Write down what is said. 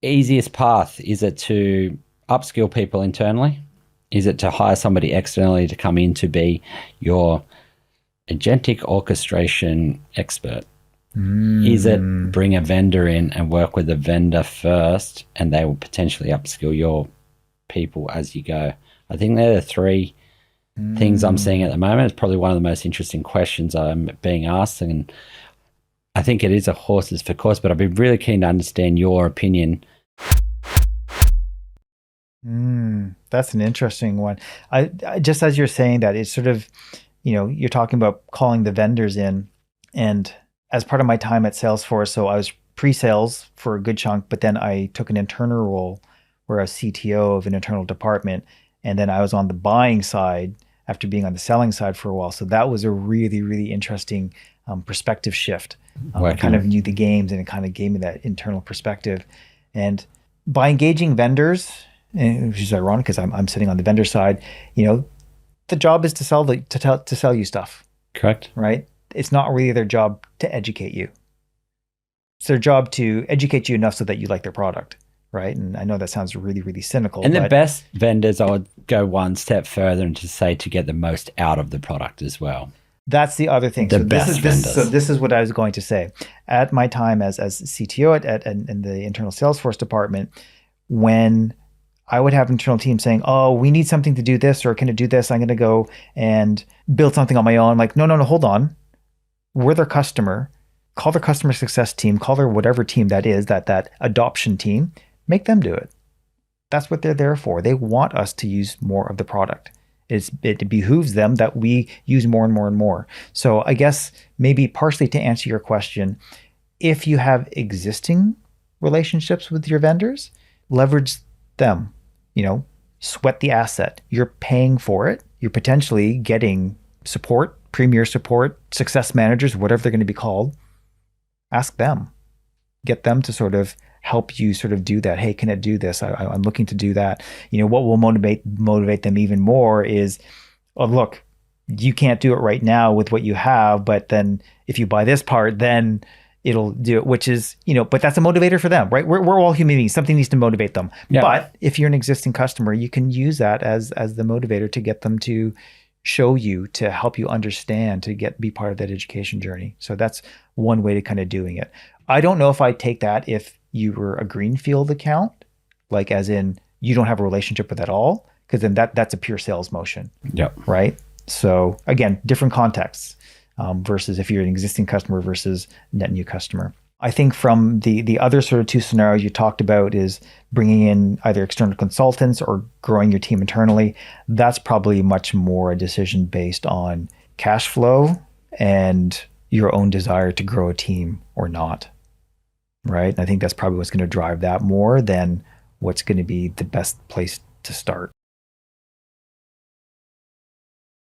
easiest path? Is it to upskill people internally? Is it to hire somebody externally to come in to be your agentic orchestration expert? Is it bring a vendor in and work with the vendor first, and they will potentially upskill your people as you go? I think they're the three things I'm seeing at the moment. It's probably one of the most interesting questions I'm being asked, and I think it is a horses for course, but I'd be really keen to understand your opinion. That's an interesting one. I just as you're saying that, it's sort of, you're talking about calling the vendors in, and as part of my time at Salesforce, so I was pre-sales for a good chunk, but then I took an internal role where I was CTO of an internal department, and then I was on the buying side after being on the selling side for a while. So that was a really, really interesting perspective shift. I kind of knew the games, and it kind of gave me that internal perspective. And by engaging vendors, which is ironic because I'm sitting on the vendor side, the job is to sell you stuff. Correct. Right? It's not really their job to educate you. It's their job to educate you enough so that you like their product, right? And I know that sounds really, really cynical. And the best vendors, I would go one step further and to say to get the most out of the product as well. That's the other thing. So this is what I was going to say. At my time as CTO in the internal Salesforce department, when I would have internal teams saying, "Oh, we need something to do this, or can it do this? I'm going to go and build something on my own." I'm like, no, hold on. We're their customer. Call their customer success team, call their whatever team that is, that adoption team, make them do it. That's what they're there for. They want us to use more of the product. It behooves them that we use more and more and more. So I guess maybe partially to answer your question, if you have existing relationships with your vendors, leverage them, sweat the asset. You're paying for it. You're potentially getting support, premier support, success managers, whatever they're going to be called. Ask them, get them to sort of help you sort of do that. Hey, can it do this? I'm looking to do that. What will motivate them even more is, oh, look, you can't do it right now with what you have, but then if you buy this part, then it'll do it, which is, but that's a motivator for them, right? We're all human beings. Something needs to motivate them. Yeah. But if you're an existing customer, you can use that as the motivator to get them to show you, to help you understand, to be part of that education journey. So that's one way to kind of doing it. I don't know if I'd take that if you were a greenfield account, like as in you don't have a relationship with at all, because then that's a pure sales motion. Yep. Right. So again, different contexts versus if you're an existing customer versus net new customer. I think from the other sort of two scenarios you talked about is bringing in either external consultants or growing your team internally. That's probably much more a decision based on cash flow and your own desire to grow a team or not, right? And I think that's probably what's going to drive that more than what's going to be the best place to start.